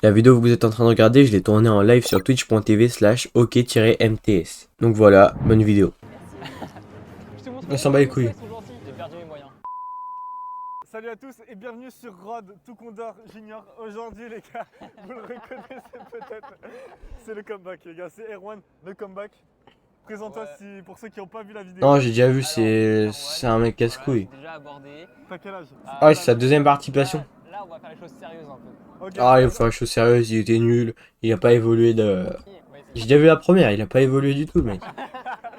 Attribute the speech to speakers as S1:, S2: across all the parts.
S1: La vidéo que vous êtes en train de regarder, je l'ai tournée en live sur twitch.tv/ok-mts. Donc voilà, bonne vidéo.
S2: Je te montre
S1: On s'en bat les couilles.
S2: ils sont gentils, j'ai perdu mes moyens.
S3: Salut à tous et bienvenue sur Rod Tout Condor Junior. Aujourd'hui les gars, vous le reconnaissez peut-être, c'est le comeback les gars, c'est Erwan, le comeback. Présente-toi
S2: Ouais.
S3: pour ceux qui n'ont pas vu la vidéo.
S1: Non, j'ai déjà vu,
S2: Alors,
S1: c'est un mec casse-couille.
S2: j'ai déjà abordé.
S3: T'as quel âge?
S1: Ah, c'est sa deuxième participation.
S2: Là, on va faire les choses sérieuses un peu.
S3: Ok,
S1: Ah, il faut faire les choses sérieuses, il était nul, il a pas évolué de... J'ai déjà vu la première, il a pas évolué du tout le mec.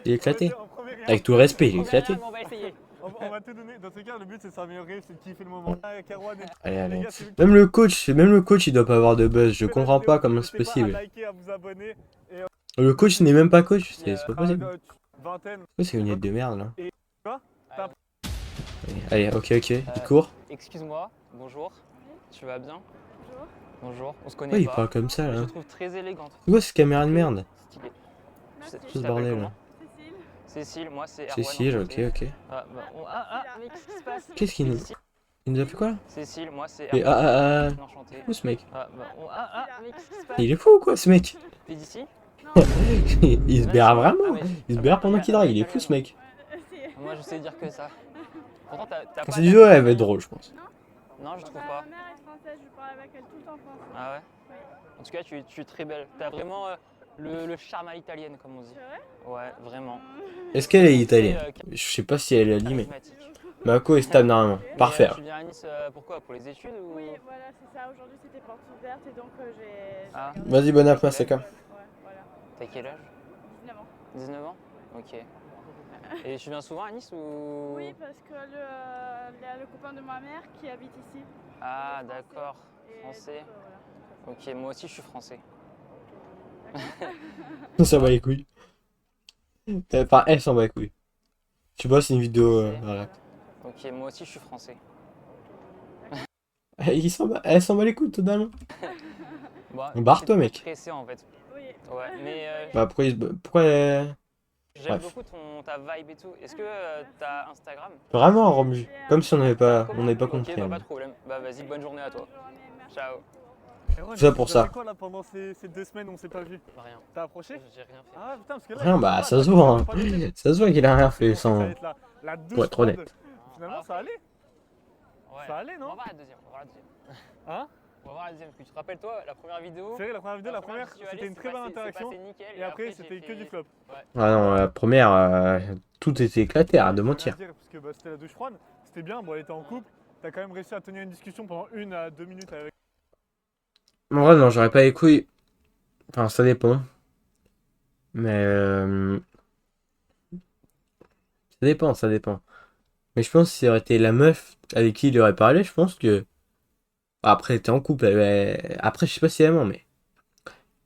S1: Il est éclaté.
S3: en premier round,
S1: Avec tout le respect, il est éclaté.
S2: On va essayer.
S3: on va te donner, dans tous cas le but c'est de s'améliorer, c'est de kiffer le moment. Avec Erwan et
S1: Allez,
S3: les
S1: allez.
S3: gars, c'est lui
S1: Même le coach, il doit pas avoir de buzz, je comprends pas comment c'est
S3: n'hésitez pas à
S1: possible.
S3: liker, à vous abonner.
S1: Le coach n'est même pas coach, c'est pas possible.
S3: Vingtaine.
S1: Pourquoi c'est une lettre de merde là?
S2: Euh,
S1: Allez, ok, il court.
S2: Excuse-moi, bonjour. Tu vas bien?
S4: Bonjour.
S2: Bonjour, on se connaît
S1: Pourquoi il
S2: pas.
S1: parle comme ça
S2: Je
S1: là?
S2: te trouve très élégante.
S1: C'est quoi cette caméra de merde?
S2: Stylée.
S4: Merci.
S1: Tout ce
S2: t'appelles
S1: bordel
S2: comment?
S1: là.
S4: Cécile.
S2: Cécile, moi c'est Erwan.
S1: Cécile, ok,
S2: enchanté.
S1: ok.
S2: Mais qu'est-ce qui se passe?
S1: Qu'est-ce qu'il nous... Il nous a fait quoi là?
S2: Cécile, moi c'est
S1: Et
S2: Erwan. Enchanté.
S1: Où ce mec?
S2: Mais qu'est-ce qui se passe?
S1: Il est fou ou quoi ce mec?
S2: T'es d'ici?
S1: Il se berre vraiment?
S2: mais-
S1: Il se berre pendant qu'il drague, il est fou ce mec.
S2: Moi je sais dire que ça. Pourtant t'as pas.
S1: C'est du jeu, elle va être drôle je pense.
S2: Non, je trouve
S4: Ma
S2: pas.
S4: mère est française, je parle avec elle tout le temps français.
S2: Ah ouais?
S4: Oui.
S2: En tout cas, tu es très belle. T'as vraiment le charme à l'italienne, comme on dit.
S4: C'est vrai?
S2: Ouais, vraiment.
S1: Est-ce qu'elle est italienne?
S2: Très,
S1: Je sais pas si elle l'a dit mais...
S2: charismatique.
S1: Mako est stable normalement.
S2: Et,
S1: Parfait.
S2: tu viens à Nice pourquoi? Pour les études ou...
S4: Oui, voilà, c'est ça. Aujourd'hui, c'était porte ouverte et donc j'ai.
S2: Ah.
S4: regardé.
S1: Vas-y, bon app, Masaka.
S4: Ouais, voilà.
S2: T'as quel âge?
S4: 19 ans.
S2: 19 ans? Ok. Et tu viens souvent à Nice ou...
S4: Oui, parce que le copain de ma mère qui habite ici.
S2: Ah,
S4: il est français.
S2: d'accord.
S4: Et
S2: Français.
S4: donc,
S2: Ok, moi aussi je suis français.
S1: Ça va les couilles. Enfin, elle s'en bat les couilles. Tu vois, c'est une vidéo... voilà.
S2: Ok, moi aussi je suis français.
S1: Elle s'en bat les couilles totalement.
S2: Bah,
S1: Barre-toi,
S2: c'est
S1: mec.
S2: Stressé en fait.
S4: Oui.
S2: Ouais, mais
S1: Bah pourquoi pourquoi...
S2: j'aime
S1: bref.
S2: beaucoup ta vibe et tout. Est-ce que t'as Instagram?
S1: Vraiment, Romu. Comme si on n'avait pas
S2: Ok,
S1: compris.
S2: bah pas de problème. Bah vas-y, bonne journée à toi.
S4: Bonne journée, merci.
S2: Ciao.
S3: Erwan,
S1: Ça pour
S3: tu as
S1: ça.
S3: fait quoi là pendant ces 2 semaines on s'est pas vu?
S2: Bah, rien.
S3: T'as approché?
S2: J'ai rien fait.
S3: Ah putain parce que là...
S1: Rien,
S3: il
S1: bah
S3: parle
S1: ça
S3: pas,
S1: se
S3: là,
S1: voit.
S3: il
S1: Hein.
S3: parle pas du tout.
S1: Ça se voit qu'il a rien fait
S3: Ça
S1: sans...
S3: va être la douche
S1: Pour être
S3: froide.
S1: honnête.
S3: Finalement ça allait?
S2: Ouais.
S3: Ça allait
S2: On va
S3: non?
S2: voir la deuxième. On va voir la deuxième.
S3: Hein?
S2: On va voir la deuxième. Parce que tu te rappelles toi, la première vidéo.
S3: C'est vrai, la première vidéo, la première
S2: j'y suis allé,
S3: c'était une
S2: c'est
S3: très bonne
S2: passé- c'est
S3: interaction.
S2: passé nickel,
S3: Et après
S2: j'ai
S3: c'était que
S2: fait-
S3: du flop.
S1: Ah non, la première, tout était éclaté, arrête de
S3: Rien à
S1: mentir.
S3: dire, parce que bah, c'était la douche froide, c'était bien, bon elle était en couple, t'as quand même réussi à tenir une discussion pendant 1 à 2 minutes avec.
S1: En vrai, non, j'aurais pas les couilles. Enfin, ça dépend. Mais... Ça dépend, ça dépend. Mais je pense que si ça aurait été la meuf avec qui il aurait parlé, je pense que... Après, elle était en couple. Après, je sais pas si elle ment, mais...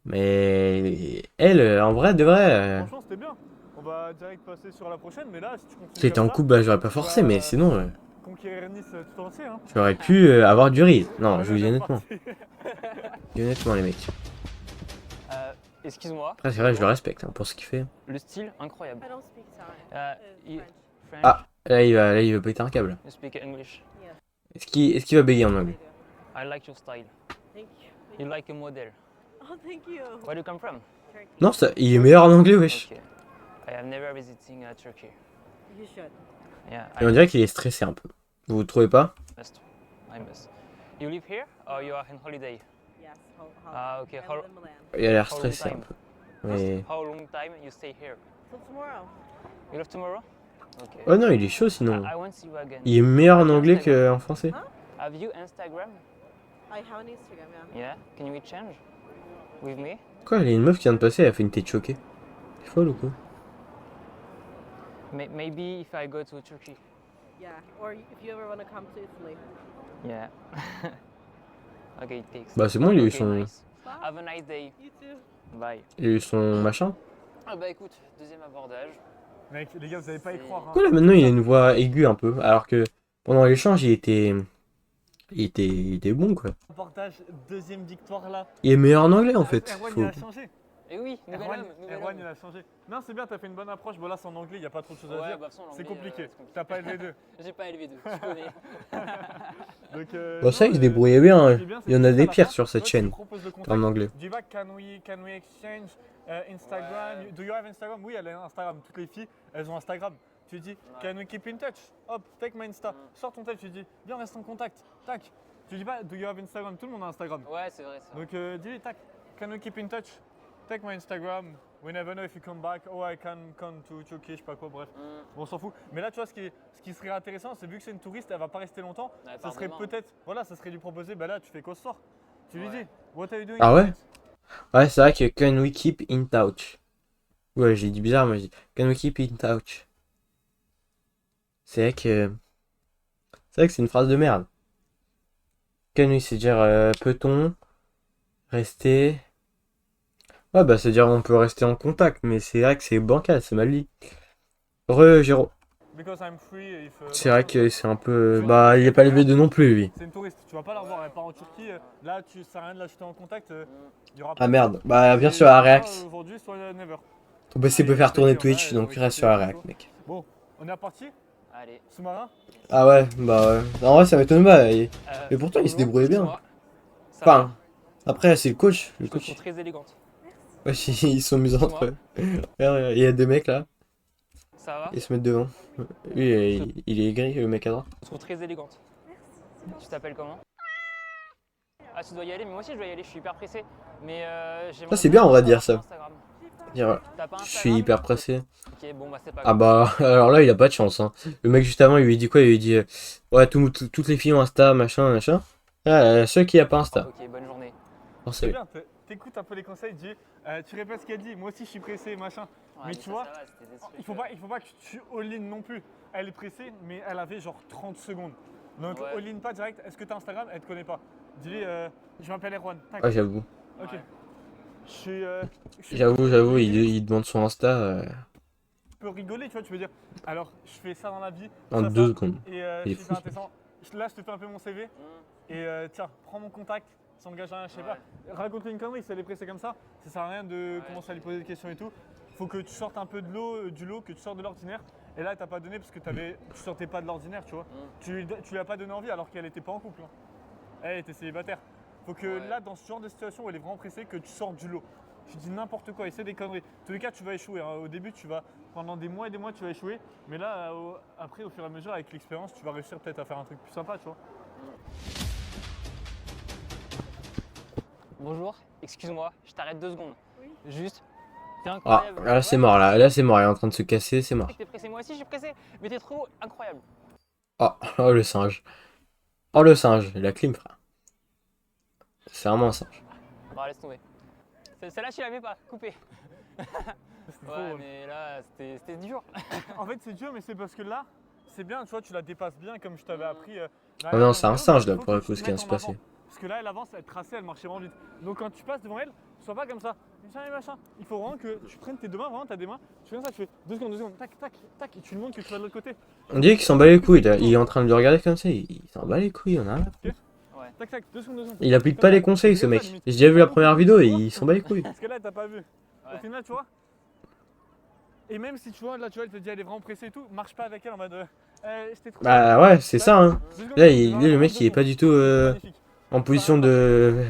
S1: Mais... Elle, en vrai, de vrai...
S3: Franchement c'était bien. On va direct passer sur la prochaine, mais là si tu continues
S1: Si elle était
S3: comme
S1: en
S3: ça,
S1: couple, bah, j'aurais pas forcé, mais sinon...
S3: conquérir Nice tout entier hein.
S1: J'aurais pu avoir du riz. Non, je vous dis
S3: Voilà,
S1: honnêtement.
S3: c'est parti.
S1: Je vous dis honnêtement, les mecs.
S2: Excuse-moi.
S1: Après, c'est vrai, je le respecte hein, pour ce qu'il fait.
S2: Le style incroyable.
S4: I don't speak sorry.
S2: You-
S4: French.
S2: French?
S1: Ah, là, il va péter un câble.
S2: You speak English.
S1: Est-ce qu'il va bégayer en anglais?
S2: I like your style.
S4: Thank you.
S2: You like a model.
S4: Oh, thank you.
S2: Where do you come from?
S4: Turkey.
S1: Non, il est meilleur en anglais, wesh.
S2: Okay. I have never visited Turkey.
S4: You should.
S2: Yeah,
S1: Et on dirait qu'il est stressé un peu. Vous trouvez pas?
S2: must. I must. You live here or you are on holiday?
S4: Yes.
S2: Ah, okay.
S4: I
S2: How,
S4: live in Milan.
S1: Il a l'air
S2: How long
S1: stressé un
S2: time?
S1: peu. Mais...
S2: how long time you stay here?
S4: Till tomorrow.
S2: You leave tomorrow? Okay.
S1: Oh non, il est chaud sinon.
S2: I want to see you again.
S1: Il est meilleur en anglais qu'en français.
S2: Have you Instagram?
S4: I have an Instagram, yeah.
S2: Yeah. Can we change with me?
S1: Quoi, il y a une meuf qui vient de passer, elle a fait une tête choquée. C'est folle ou quoi?
S2: Maybe if I go to Turkey.
S4: Yeah. Or if you ever want to come to Italy.
S2: Yeah. Okay, thanks.
S1: Bah c'est bon, il a eu
S2: Okay,
S1: son...
S2: nice. Have a nice day.
S4: You too.
S2: Bye.
S1: Il a eu son machin.
S2: Ah bah écoute, deuxième abordage.
S3: Mec, les gars, vous allez pas y croire. Hein.
S1: Pourquoi là maintenant il a une voix aiguë un peu, alors que pendant l'échange il était bon quoi.
S3: Reportage, deuxième victoire là.
S1: Il est meilleur en anglais en fait.
S3: Erwan,
S1: Faut-
S3: il a changé.
S2: Et oui, nouvel homme, nouvel
S3: Erwan,
S2: homme.
S3: il a changé. Non, c'est bien, t'as fait une bonne approche. Bon, là, c'est en anglais, il n'y a pas trop de choses à
S2: Ouais,
S3: dire.
S2: bah, de toute façon,
S3: C'est
S2: l'anglais,
S3: compliqué.
S2: c'est
S3: T'as pas LV2.
S2: J'ai pas élevé deux, tu connais.
S3: Donc,
S1: Bon, ça,
S3: non,
S1: il se débrouillait bien.
S3: ce
S1: Hein.
S3: qui est bien, c'est
S1: Il y en
S3: que
S1: a
S3: juste à
S1: des
S3: la
S1: pires
S3: fin,
S1: sur cette
S3: tu vois, tu
S1: chaîne,
S3: proposes le
S1: en
S3: contact.
S1: anglais.
S3: Tu dis pas, can we exchange Instagram?
S2: Ouais.
S3: Do you have Instagram? Oui, elle a Instagram. Toutes les filles, elles ont Instagram. Tu dis, can we keep in touch? Hop, take my Insta. Sors ton tel, tu dis, viens, reste en contact. Tac. Tu dis pas, do you have Instagram? Tout le monde a Instagram.
S2: Ouais, c'est vrai, c'est vrai.
S3: Donc, dis, tac, can we keep in touch? Take my Instagram. We never know if you come back. Oh, I can come to Turkey, je sais pas quoi, bref. Bon, on s'en fout. Mais là, tu vois, ce qui serait intéressant, c'est vu que c'est une touriste, elle va pas rester longtemps.
S2: Ouais,
S3: Ça
S2: par
S3: serait
S2: demain.
S3: peut-être, voilà, ça serait lui proposer, bah là, tu fais quoi ce soir? Tu lui
S2: Ouais.
S3: dis, what are you doing?
S1: Ah ouais?
S3: tonight?
S1: Ouais, c'est vrai que can we keep in touch? Ouais, j'ai dit bizarre, moi j'ai dit can we keep in touch? C'est vrai que. C'est vrai que c'est une phrase de merde. Can we, c'est dire peut-on rester. Ouais, bah c'est dire on peut rester en contact, mais c'est vrai que c'est bancal, c'est mal dit. Géro.
S3: Because I'm free. If,
S1: C'est vrai que c'est un peu. Bah, il est pas levé de non plus, lui.
S3: c'est une touriste, tu vas pas la revoir, elle part en Turquie. Là, tu sert à rien de l'acheter en contact. Il y aura pas
S1: Ah
S3: de-
S1: merde. Bah, bien
S3: C'est
S1: sûr, à
S3: soit
S1: React.
S3: Aujourd'hui, soit never.
S1: Ton PC peut
S3: Allez,
S1: faire tourner
S3: on a,
S1: Twitch, donc
S3: on a
S1: reste sur la
S3: kiffé,
S1: React, mec.
S3: Bon, on est reparti.
S2: Allez.
S3: Sous-marin.
S1: Ah ouais, bah ouais. En vrai, ça m'étonne pas. Mais pourtant, il se
S2: bonjour,
S1: débrouillait bien.
S2: excuse-moi. Ça va?
S1: Enfin, après, c'est le coach. Le
S2: Je te
S1: coach.
S2: trouve très élégante.
S1: Ouais, ils sont mis entre eux. Regarde, il y a deux mecs là,
S2: Ça va?
S1: ils se mettent devant. Lui, il est gris, le mec à droite.
S2: Je te trouve très élégante. Tu t'appelles comment? Ah, tu dois y aller, mais moi aussi je dois y aller, je suis hyper pressé. Mais j'aimerais
S1: c'est bien, on va
S2: bien
S1: dire
S2: savoir
S1: ça.
S2: ton Instagram.
S1: Dire, voilà.
S2: T'as pas
S1: Je
S2: Instagram?
S1: suis hyper pressé.
S2: Ok, bon bah c'est pas
S1: Ah
S2: grave.
S1: bah, alors là, il a pas de chance. Hein. Le mec juste avant, il lui dit quoi? Il lui dit ouais, toutes les filles ont Insta, machin, machin. Ah, seul qui a pas Insta.
S2: Ok, bonne journée.
S1: Oh,
S3: C'est
S1: c'est
S3: bien, t'écoutes un peu les conseils, dis, tu répètes ce qu'elle dit. Moi aussi, je suis pressé, machin.
S2: Ouais,
S3: Mais
S2: ça,
S3: tu vois,
S2: ça va, c'était des trucs,
S3: il faut pas que tu all-in non plus. Elle est pressée, mais elle avait genre 30 secondes. Donc,
S2: Ouais.
S3: all-in pas direct. Est-ce que t'as Instagram? Elle te connaît pas. Dis-lui, je m'appelle Erwan. Tac.
S1: Ah, j'avoue.
S3: Ok.
S2: Ouais.
S3: Je suis.
S1: J'avoue, il demande son Insta
S3: Tu peux rigoler, tu vois, tu peux dire. Alors, je fais ça dans la vie.
S1: en
S3: ça,
S1: 2
S3: ça,
S1: secondes.
S3: Et
S1: Il est
S3: je suis
S1: fou,
S3: hyper intéressant. Là, je te fais un peu mon CV. Et tiens, prends mon contact. Ça engage rien, je sais pas. Raconte-lui une connerie, si elle est pressée comme ça sert à rien de commencer à lui poser des questions et tout. Faut que tu sortes un peu de l'eau, du lot, que tu sortes de l'ordinaire. Et là, t'as pas donné parce que tu sortais pas de l'ordinaire, tu vois. Tu lui as pas donné envie alors qu'elle était pas en couple. Hein. Elle était célibataire. Faut que
S2: Ouais.
S3: là, dans ce genre de situation où elle est vraiment pressée, que tu sortes du lot. Tu dis n'importe quoi, essaie des conneries. En tous les cas, tu vas échouer. Hein. Au début, pendant des mois et des mois, tu vas échouer. Mais là, après, au fur et à mesure, avec l'expérience, tu vas réussir peut-être à faire un truc plus sympa, tu vois.
S2: Bonjour, excuse-moi, je t'arrête 2 secondes.
S4: Oui.
S2: Juste, t'es
S1: Ah,
S2: incroyable.
S1: là c'est mort, là c'est mort, il est en train de se casser, c'est mort.
S2: T'es pressé, moi aussi je suis pressé, mais t'es trop incroyable.
S1: Oh, le singe. Oh, le singe, la clim, frère. C'est vraiment un singe.
S2: Bon, laisse tomber. Celle-là, tu l'avais pas, coupée.
S3: C'était trop
S2: Ouais,
S3: drôle.
S2: mais là, c'était dur.
S3: En fait, c'est dur, mais c'est parce que là, c'est bien, tu vois, tu la dépasses bien comme je t'avais appris.
S1: Ah non, c'est un singe là
S3: Il faut
S1: pour le
S3: que
S1: coup,
S3: tu
S1: ce
S3: te
S1: qui vient de
S3: mettes
S1: se
S3: en
S1: passer.
S3: avant. Parce que là, elle avance, elle tracée, elle marchait vraiment vite. Donc quand tu passes devant elle, sois pas comme ça. Tiens, les machins. Il faut vraiment que tu prennes tes deux mains, vraiment, t'as des mains. Tu fais comme ça, tu fais 2 secondes, tac, tac, tac, et tu lui montres que tu vas de l'autre côté.
S1: On dirait qu'il s'en bat les couilles, là. Il est en train de le regarder comme ça, il s'en bat les couilles, on a rien.
S2: Ouais.
S3: Tac, tac, 2 secondes.
S1: Il applique pas les conseils, ce mec. J'ai déjà vu la première vidéo et il s'en bat les couilles.
S3: Parce que là, t'as pas vu. Au
S2: Ouais.
S3: final, tu vois. Et même si tu vois, là, tu vois, elle te dit, elle est vraiment pressée et tout, marche pas avec elle en mode. Je t'ai trouvé.
S1: Bah ouais, c'est ça, hein.
S3: 2 secondes,
S1: Là,
S3: vraiment,
S1: le mec,
S3: 2
S1: il est pas
S3: secondes.
S1: du tout
S3: Magnifique.
S1: en position de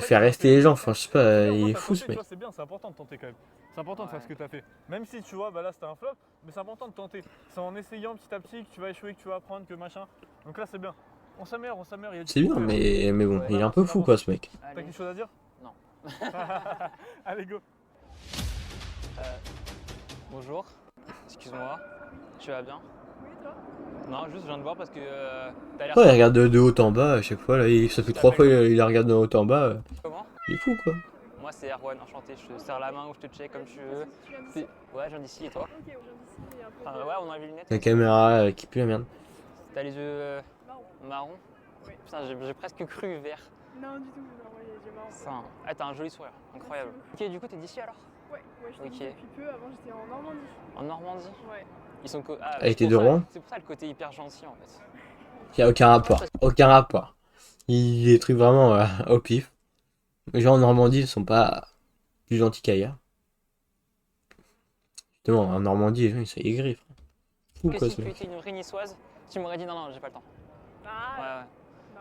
S1: faire rester les gens. Enfin, je sais pas, il est fou ce mec.
S3: C'est bien, c'est important de tenter quand même. C'est important de faire
S2: Ouais.
S3: ce que tu as fait. Même si tu vois, bah là c'était un flop, mais c'est important de tenter. C'est en essayant petit à petit que tu vas échouer, que tu vas apprendre, que machin. Donc là c'est bien. On s'améliore, on s'améliore. il y a du
S1: C'est bien,
S3: progrès.
S1: mais bon, il est un peu fou quoi ce mec.
S3: T'as
S2: Allez.
S3: quelque chose à dire?
S2: Non.
S3: Allez, go.
S2: Bonjour, excuse-moi, tu vas bien?
S4: Oui, toi?
S2: Non, juste je viens de voir parce que t'as l'air...
S1: Oh, il regarde de haut en bas à chaque fois, là, ça fait 3 fois il la regarde de haut en bas.
S2: Comment?
S1: Il est fou quoi.
S2: Moi c'est Erwan, enchanté, je te serre la main ou je te check comme tu veux.
S4: Tu viens d'ici?
S2: Ouais, je viens d'ici et toi?
S4: Ok, on vient d'ici et après.
S2: Ah, ouais, on a les lunettes.
S1: La caméra qui pue la merde.
S2: T'as les yeux
S4: Marron.
S2: marron?
S4: Ouais.
S2: Putain, j'ai presque cru vert.
S4: Non, du tout, non, ouais, j'ai marron.
S2: Ça, ah, t'as un joli sourire, incroyable. Ok, du coup, t'es d'ici alors?
S4: Ouais, je t'ai
S2: Ok.
S4: dit depuis peu, avant j'étais en Normandie.
S2: En Normandie?
S4: Ouais.
S2: Ils sont. Ah,
S1: Elle était
S2: c'est
S1: de
S2: pour ça-
S1: Rouen?
S2: C'est pour ça le côté hyper gentil en fait.
S1: Il y a aucun rapport. Aucun rapport. Il est des trucs vraiment au pif. Les gens en Normandie, ils sont pas plus gentils qu'ailleurs. Justement, en Normandie, les gens, ils sont aigris, frère. Fou,
S2: Que
S1: quoi,
S2: si
S1: ce
S2: tu
S1: mec.
S2: étais une vraie niçoise, tu m'aurais dit non, non, j'ai pas le temps.
S4: Ah,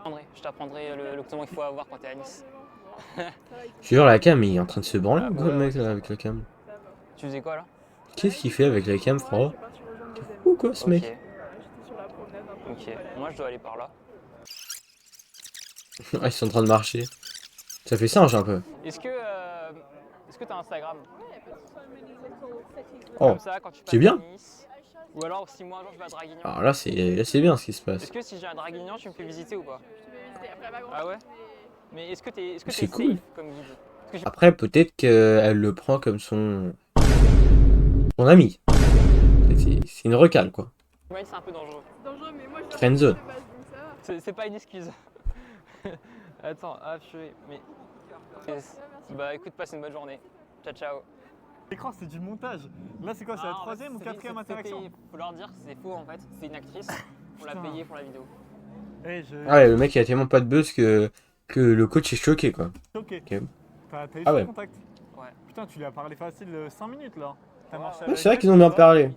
S2: Ouais. Je t'apprendrai le comment il faut avoir quand t'es à Nice.
S1: Je te jure, la cam, il est en train de se branler,
S2: Ah, bah
S1: quoi, le
S2: ouais,
S1: mec,
S2: c'est
S1: là,
S2: ça.
S1: avec la cam.
S4: ça va.
S2: Tu faisais quoi là?
S1: Qu'est-ce qu'il fait avec la cam,
S4: Ouais, je
S1: frérot?
S4: suis partie rejoindre des amis.
S1: Fou, quoi, ce
S2: Ok,
S1: mec.
S4: J'étais sur la promenade un peu.
S2: ok. Moi je dois aller par là.
S1: Ah, ils sont en train de marcher. Ça fait singe, un peu.
S2: Est-ce que t'as Instagram?
S1: Oh,
S2: Comme ça, quand tu
S1: c'est
S2: passes
S1: bien.
S2: à Nice. Ou alors si moi un jour je vais à Draguignan.
S1: Alors là, c'est bien ce qui se passe.
S2: Est-ce que si j'ai un Draguignan, tu me fais visiter ou pas?
S4: Je te vais visiter après ma
S2: Ah ouais? Mais est-ce que t'es
S1: C'est
S2: safe
S1: cool.
S2: comme guide? Parce que j'ai-
S1: Après, peut-être qu'elle le prend comme son ami. C'est une recale, quoi.
S2: Ouais, c'est un peu dangereux.
S4: C'est dangereux, mais moi je
S1: Friendzone.
S4: de base, donc ça va.
S2: C'est pas une excuse. Attends, ah purée, mais. Yes. Bah écoute, passe une bonne journée. Ciao, ciao.
S3: L'écran, c'est du montage. Là, c'est quoi? C'est la troisième ou quatrième interaction?
S2: Faut leur dire, c'est faux en fait. C'est une actrice. On l'a
S3: Putain.
S2: payée pour la vidéo.
S3: Eh, je.
S1: Ah ouais, le mec, il a tellement pas de buzz que le coach est choqué, quoi.
S3: Ok.
S1: Ok.
S3: T'as eu
S1: Ah
S3: son
S1: ouais.
S3: contact?
S2: Ouais.
S3: Putain, tu lui as parlé facile 5 minutes là. T'as
S2: Ouais,
S3: marché
S2: ouais.
S3: avec
S1: C'est vrai
S3: elle,
S1: qu'ils ont bien
S3: tu vois?
S1: parlé.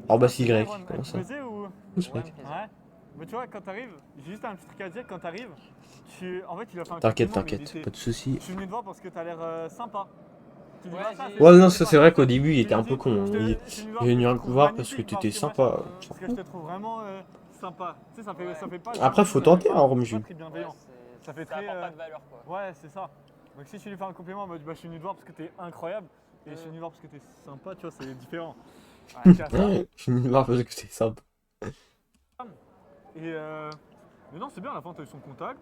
S1: Oh bah c'est
S3: Putain,
S1: Y,
S3: Erwan,
S1: comment
S3: elle te
S1: ça?
S3: plaisait ou?
S1: Où ce
S2: Ouais,
S1: mec?
S2: plaisir.
S3: Ouais. Mais tu vois, quand t'arrives, j'ai juste un petit truc à dire. Quand t'arrives, en fait, il a fait un
S1: T'inquiète,
S3: compliment, mais
S1: t'inquiète, pas de soucis.
S3: Je suis venu te voir parce que t'as l'air sympa. Tu dis
S2: Ouais,
S3: pas ça,
S2: j'ai-
S3: c'est-
S1: Ouais, non,
S3: c'est
S1: ça
S3: pas
S1: c'est vrai qu'au
S3: ça.
S1: début il
S3: Je
S1: était
S3: te
S1: un
S3: dis,
S1: peu con.
S3: je
S1: Il
S3: suis
S1: il
S3: venu
S1: est venu
S3: parce que je te trouve
S1: voir parce que
S3: magnifique,
S1: t'étais
S3: parce
S1: sympa.
S3: machin,
S1: On s'en
S3: parce que
S1: fout.
S3: je te trouve vraiment sympa. Tu sais, ça fait pas.
S1: Après, faut tenter, hein, Rome Jules.
S3: Très bienveillant. Ça fait
S2: Ça
S3: très.
S2: apporte pas de valeur quoi.
S3: Ouais, c'est ça. Donc si tu lui fais un compliment, en mode, bah, je suis venu te voir parce que t'es incroyable. Et je suis venu te voir parce que t'es sympa, tu vois, c'est différent.
S2: Ouais.
S3: Donc, à ça.
S1: Je suis venu voir parce que c'est sympa.
S3: Et mais non, c'est bien, à la fin, t'as eu son contact.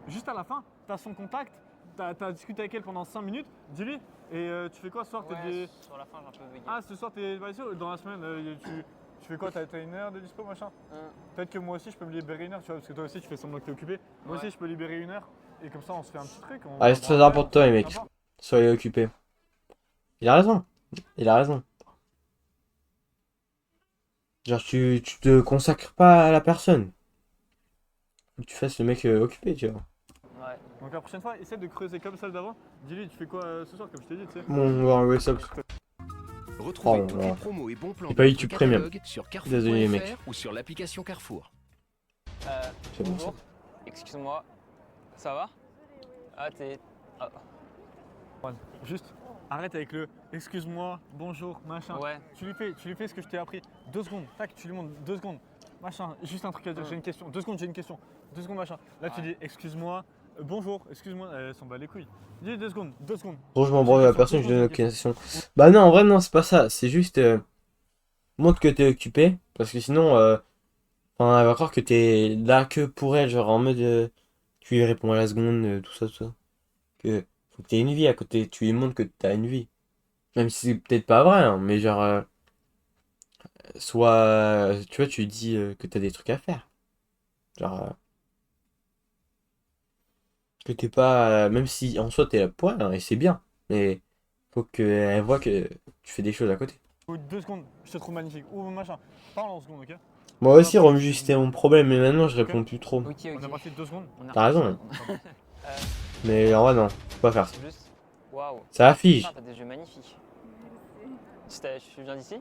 S3: Juste à la fin, t'as son contact. T'as discuté avec elle pendant 5 minutes. Dis-lui. Et tu fais quoi ce soir?
S2: Ouais,
S3: T'es des...
S2: sur la fin j'ai un peu bugué.
S3: Ah, ce soir, t'es vas-y, dans la semaine, tu fais quoi? T'as une heure de dispo, machin? Peut-être que moi aussi, je peux me libérer une heure, tu vois, parce que toi aussi, tu fais semblant que t'es occupé. Moi
S2: Ouais.
S3: aussi, je peux libérer une heure. Et comme ça, on se fait un petit truc.
S1: Ah, c'est très important, les mecs.
S3: Sympa.
S1: Soyez occupés. Il a raison. Il a raison. Genre, tu te consacres pas à la personne. Faut que tu fasses le mec occupé, tu vois.
S2: Ouais.
S3: Donc la prochaine fois, essaie de creuser comme celle d'avant. Dis-lui, tu fais quoi ce soir, comme je t'ai dit, tu sais.
S1: Bon, on va enlever ça.
S5: Retrouvez
S1: Oh
S5: toutes
S1: là.
S5: les promos et bons plans
S1: J'ai
S5: de
S1: pas
S5: notre
S1: YouTube Premium.
S5: catalogue sur
S1: Désolé, les mecs.
S5: carrefour.fr ou sur l'application Carrefour.
S1: C'est bon,
S2: Bonjour. Excuse-moi. Ça va? Ah t'es. Ah.
S3: Juste, arrête avec le excuse-moi, bonjour, machin.
S2: Ouais.
S3: Tu lui fais ce que je t'ai appris. 2 secondes, tac, tu lui montres 2 secondes. Machin, juste un truc à dire, j'ai une question. 2 secondes, j'ai une question. 2 secondes, machin. Là, tu
S2: Ouais.
S3: dis excuse-moi, bonjour, excuse-moi, elle s'en bat les couilles. Dis 2 secondes, 2 secondes.
S1: Bon, je m'embrouille à la personne, je donne une question. Bah non, en vrai, non, c'est pas ça. C'est juste. Montre que t'es occupé. Parce que sinon, enfin, elle va croire que t'es là que pour elle. Genre en mode. Tu lui réponds à la seconde, tout ça, tout ça. Que. Faut que t'aies une vie à côté. Tu lui montres que t'as une vie. Même si c'est peut-être pas vrai, hein, mais genre. Soit. Tu vois, tu lui dis que t'as des trucs à faire. Genre. Que t'es pas. Même si en soi t'es là pour elle, hein, et c'est bien. Mais. Faut qu'elle voit que tu fais des choses à côté.
S3: Ou 2 secondes, je te trouve magnifique. Ou machin. Parle en secondes, ok?
S1: Moi aussi, Romu, c'était mon problème, mais maintenant je réponds plus trop.
S2: Ok, ok.
S3: On a passé 2 secondes.
S2: On a
S1: T'as raison.
S2: réussi.
S1: Mais en vrai, non, faut pas faire ça.
S2: C'est juste. Waouh.
S1: Ça affiche.
S2: Putain, t'as des yeux magnifiques. Tu viens d'ici?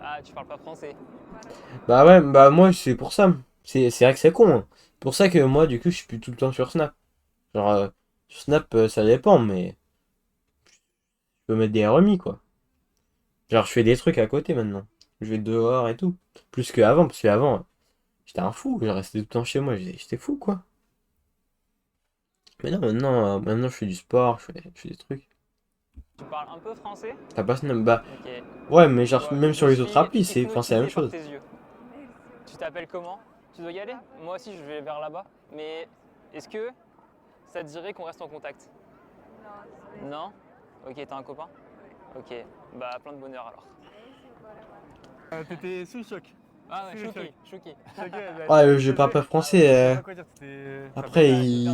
S2: Ah, tu parles pas français.
S1: Bah ouais, bah moi, c'est pour ça. C'est vrai que c'est con, hein. C'est pour ça que moi, du coup, je suis plus tout le temps sur Snap. Genre, sur Snap, ça dépend, mais. Je peux mettre des RMI, quoi. Genre, je fais des trucs à côté maintenant. Je vais dehors et tout. Plus qu'avant, parce qu'avant, j'étais un fou. Je restais tout le temps chez moi. J'étais fou, quoi. Mais non, maintenant, je fais du sport, je fais des trucs.
S2: Tu parles un peu français?
S1: T'as pas Snap? Bah,
S2: Ok.
S1: ouais, mais genre,
S2: Ouais,
S1: même
S2: je
S1: sur les
S2: suis
S1: autres applis, c'est la même
S2: hypnotisé par
S1: chose.
S2: tes yeux. Tu t'appelles comment? Tu dois y aller? Moi aussi, je vais vers là-bas. Mais est-ce que ça te dirait qu'on reste en contact? Non? Ok, t'as un copain? Ok, bah plein de bonheur alors.
S3: T'étais sous le choc.
S2: Ah ouais,
S3: C'est le
S2: choqué, choqué.
S1: Ouais, je parle pas français.
S3: Je sais pas quoi dire,
S1: Après,
S2: moyen.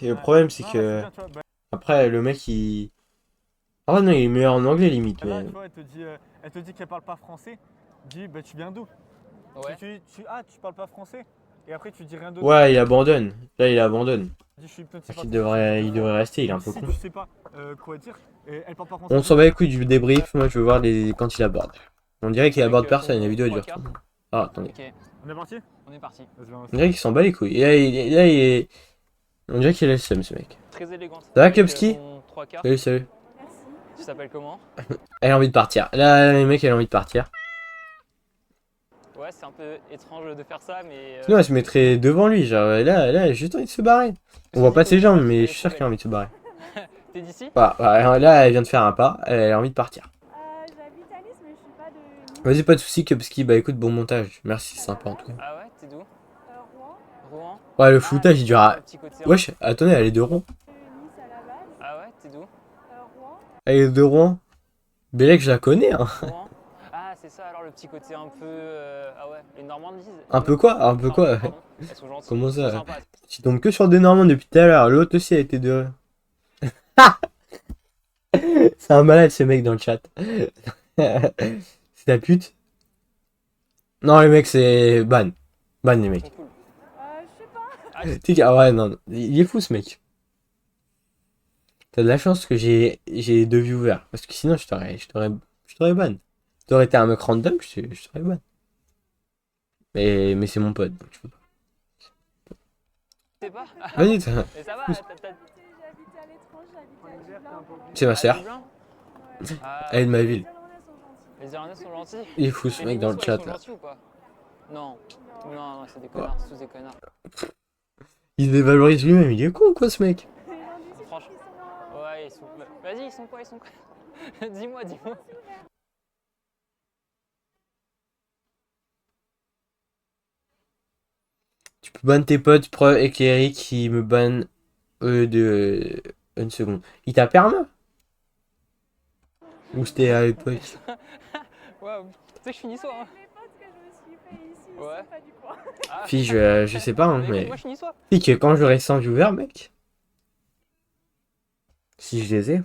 S1: le problème, c'est
S3: Non,
S1: que.
S3: bien, tu vois, bah,
S1: Après, le mec, il. Ah ouais, non, il est meilleur en anglais, limite.
S3: là,
S1: Mais...
S3: tu vois, elle te dit qu'elle parle pas français. Dis, bah tu viens d'où?
S2: Ouais.
S3: Tu parles pas français. Et après, tu dis rien d'autre.
S1: Ouais, il abandonne. Là, il abandonne.
S3: Je suis hypnotisé
S1: Donc
S3: par
S1: il
S3: tes questions,
S1: devrait, il
S3: etc.
S1: devrait rester, il est un
S3: Donc,
S1: peu
S3: si
S1: con.
S3: tu sais pas quoi dire, elle part pas contre
S1: On s'en bat les couilles du débrief, moi je veux voir quand il aborde. On dirait qu'il aborde personne, la vidéo elle dure trop. Ah, attendez.
S2: Ok,
S3: On est parti?
S2: on est parti.
S3: Vas-y, on va
S1: On dirait qu'il s'en bat les couilles. Et là, là, il est... On dirait qu'il a le seum ce mec.
S2: Très élégante.
S1: Ça va,
S2: Avec,
S1: Kepski
S2: ton 3 quarts.
S1: Salut, salut.
S4: Merci.
S2: Tu t'appelles comment?
S1: Elle a envie de partir. Là, le mec, elle a envie de partir.
S2: Ouais, c'est un peu étrange de faire ça, mais.
S1: Sinon, elle se mettrait devant lui. Genre, là, elle a juste envie de se barrer. On voit pas ses jambes, mais je suis sûr qu'elle a envie de se barrer.
S2: T'es d'ici?
S1: Voilà, là, elle vient de faire un pas. Elle a envie de partir.
S4: J'habite à Nice, mais je suis pas de Nice.
S1: Vas-y, pas de soucis, Kepski. Bah écoute, bon montage. Merci, c'est sympa en tout cas.
S2: Ah ouais, t'es d'où?
S4: Rouen,
S2: Rouen?
S1: Ouais, le
S2: Ah,
S1: floutage, il dure à...
S2: le petit côté,
S1: Wesh, attendez, elle est de Rouen.
S4: Nice à la base.
S2: Ah ouais, t'es d'où?
S4: Rouen,
S1: Elle est de Rouen. Bélec, je la connais, hein.
S2: Rouen? Ah, c'est ça alors le petit côté un peu. Ah ouais, les Normandises.
S1: Un peu quoi? Un peu quoi?
S2: Pardon, elles sont gentilles.
S1: Comment
S2: elles sont
S1: ça?
S2: sympas.
S1: Tu tombes que sur des Normands depuis tout à l'heure. L'autre aussi a été de... C'est un malade ce mec dans le chat. C'est ta pute? Non les mecs c'est ban. Ban les
S2: Ils
S1: mecs.
S2: sont cool.
S4: je sais pas.
S2: Ah,
S1: Ah ouais non, il est fou ce mec. T'as de la chance que j'ai 2 viewers. Parce que sinon je t'aurais ban. T'aurais été un mec random, je t'aurais ban. Mais c'est mon pote, donc je peux pas.
S2: sais pas.
S1: Vas-y,
S2: Mais ça va,
S4: J'habite à l'étranger, j'habite à Dublin.
S1: c'est ma sœur.
S2: Dublin? Ah,
S1: Elle est de ma ville.
S4: Les Irlandais sont gentils.
S2: les Irlandais sont gentils.
S1: Il est fou ce
S2: Et
S1: mec
S2: les
S1: dans le
S2: Niçois, ils
S1: chat
S2: sont
S1: là.
S2: gentils ou pas? Non, non, c'est des connards, c'est tous des connards.
S1: Il se dévalorise lui-même, il est con quoi ce mec.
S4: Les gens d'ici,
S2: Franchement.
S4: ils sont...
S2: Ouais, ils sont. Vas-y, ils sont quoi? Ils sont quoi? Dis-moi, dis-moi.
S1: Tu peux ban tes potes, preuve éclairée qui me banne de... Une seconde. Il t'a permis? Ou c'était à l'époque?
S2: Ouais, tu sais que je suis niçois, hein.
S4: Les potes que je me suis fait ici, ils
S2: Ouais.
S4: sont pas du coin.
S2: Ah.
S1: Fille, je sais pas, hein,
S2: Mais écoute,
S1: mais...
S2: moi je suis niçois.
S1: Tu sais que quand j'aurai 100 viewers, mec... Si je les ai...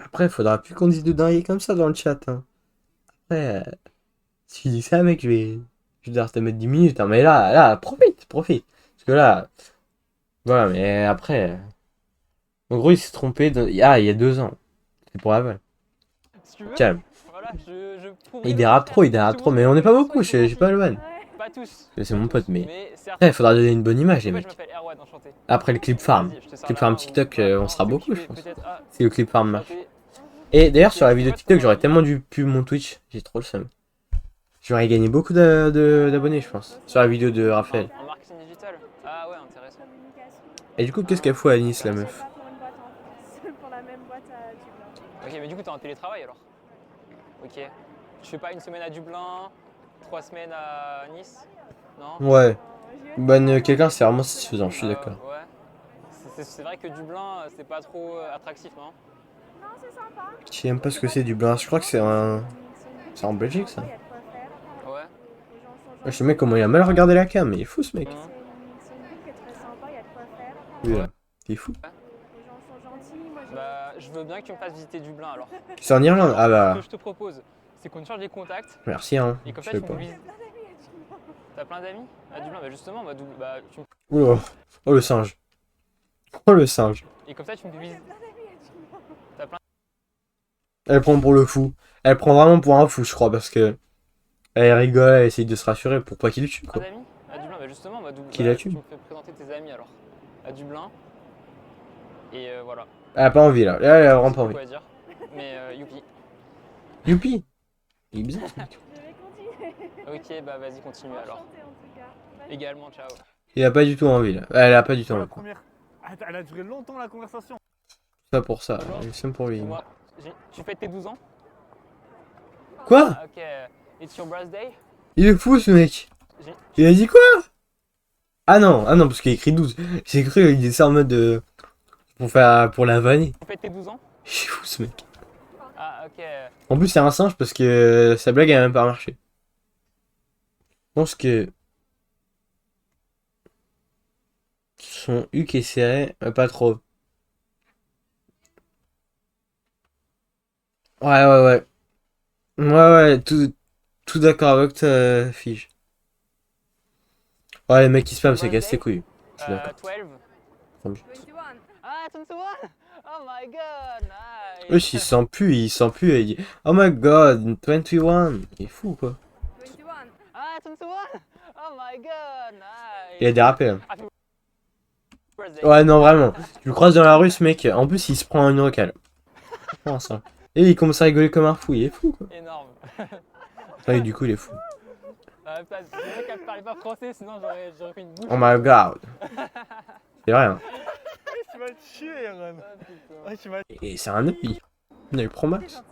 S1: Après, faudra plus qu'on dise de dingueries comme ça dans le chat, hein. Après, si je dis ça, mec, je vais devoir te mettre 10 minutes, hein. Mais là, profite. Parce que là... Voilà, mais après... En gros, il s'est trompé il y a 2 ans. C'est pour la vanne.
S2: Si tu veux.
S1: Calme.
S2: Voilà, je prouverai
S1: Il
S2: le
S1: dérape
S2: contraire.
S1: trop,
S2: Tout le
S1: mais
S2: monde
S1: on n'est
S2: sait que
S1: pas
S2: les
S1: beaucoup,
S2: Niçois, ils
S1: j'ai
S2: sont
S1: pas le
S2: gentils.
S1: ban.
S2: Pas tous.
S1: C'est mon pote, mais...
S2: certes.
S1: Après, il faudra donner une bonne image, les
S2: Moi je
S1: mecs.
S2: m'appelle Erwan, enchanté.
S1: Après le clip farm.
S2: Vas-y, je te sers
S1: Clip
S2: la
S1: farm
S2: main,
S1: TikTok,
S2: ou-
S1: on sera
S2: tu
S1: beaucoup,
S2: peux
S1: je pense.
S2: peut-être- ah,
S1: Si le clip farm marche.
S2: enchanté.
S1: Et d'ailleurs, sur la vidéo TikTok, j'aurais tellement dû pub mon Twitch. J'ai trop le seum. J'aurais gagné beaucoup d'abonnés, je pense. Sur la vidéo de Raphaël.
S2: En marketing digital. Ah ouais, intéressant.
S4: Communication.
S1: Et du coup, qu'est-ce qu'elle fout à Nice, la
S4: Je sais
S1: meuf?
S4: pas pour une boîte en France, pour la même boîte à Dublin.
S2: Ok, mais du coup, t'es en télétravail alors? Ok. Tu fais pas une semaine à Dublin, 3 semaines à Nice? Non?
S1: Ouais.
S4: J'ai eu
S1: Ban quelqu'un, c'est vraiment satisfaisant, je suis d'accord.
S2: Ouais. C'est vrai que Dublin, c'est pas trop attractif, non?
S4: Non, c'est sympa.
S1: Je sais même pas ce que c'est Dublin. Je crois que c'est un... C'est en Belgique, ça.
S4: Il y a de quoi faire.
S2: Ouais.
S4: Les gens sont
S1: Ouais, ce mec, comment il a mal regardé la cam, mais il est fou, ce mec.
S2: Mhm.
S4: C'est une ville qui est très sympa, il y a de quoi faire.
S1: Oui, là. Il est fou.
S4: Les gens sont gentils. Moi, j'ai
S2: Bah, je veux bien que tu me fasses visiter Dublin alors.
S1: C'est en Irlande? Ah
S2: Ce
S1: bah...
S2: que je te propose, c'est qu'on te change les contacts
S1: Merci, hein.
S2: et comme
S1: Je
S2: ça
S1: sais
S2: tu
S1: pas.
S2: me visites. T'as plein d'amis à Dublin? Bah justement, tu me...
S1: Oula. Oh, le singe. Oh, le singe.
S2: Et comme ça tu me visites.
S1: Elle prend pour le fou. Elle prend vraiment pour un fou, je crois, parce que... Elle rigole, elle essaye de se rassurer pour pas qu'il le tue,
S2: Plein
S1: quoi.
S2: d'amis à Dublin? Bah justement,
S1: Qui la tue?
S2: tu me fais présenter tes amis alors. À Dublin. Et voilà.
S1: Elle a pas envie, là. Là, elle a vraiment
S2: C'est
S1: pas envie.
S2: quoi à dire. Mais youpi.
S1: Youpi. Il est bizarre, ce mec.
S4: Je vais continuer.
S2: Ok, bah vas-y, continue alors.
S4: Enchantée, en tout cas. Bye.
S2: Également, ciao.
S1: Il a pas du tout envie, là. Elle a pas du tout
S3: Pour la
S1: envie.
S3: première. Elle a duré longtemps la conversation.
S1: Ça pour ça. J'ai le seum pour lui.
S2: Moi, tu fêtes tes 12 ans?
S1: Quoi?
S2: Ah, ok. It's your birthday?
S1: Il est fou, ce mec.
S2: J'ai-
S1: Il a dit quoi? Ah non, parce qu'il a écrit 12. J'ai cru qu'il disait ça en mode de... Pour la vanner.
S2: Tu fêtes tes 12 ans?
S1: Il est fou, ce mec.
S2: Ah, ok.
S1: En plus, c'est un singe parce que sa blague a même pas marché. Je pense que... Son huc est serré, pas trop. Ouais. Ouais, tout d'accord avec ta Fige. Ouais, les mecs qui spam, ça casse les couilles. Je suis d'accord.
S2: 12.
S4: 21.
S2: Ah, 21. Oh my god, nice.
S1: Wesh, il sent plus, et il dit oh my god, 21. Il est fou quoi.
S4: 21.
S2: Ah, 21. Oh my god, nice.
S1: Il a dérapé là.
S2: Happy birthday.
S1: Ouais, non, vraiment. Tu le croises dans la rue, ce mec. En plus, il se prend une recale. Comment ça? Et il commence à rigoler comme un fou. Il est fou quoi.
S2: Énorme.
S1: Ouais, du coup, il est fou.
S2: C'est vrai qu'elle parlait pas français, sinon j'aurais fait une bouche.
S1: Oh my god. C'est vrai, hein.
S3: Tu vas te chier, Aaron.
S2: Ah, putain.
S3: Ouais, tu vas...
S1: Et c'est un œil. Il a le Pro Max.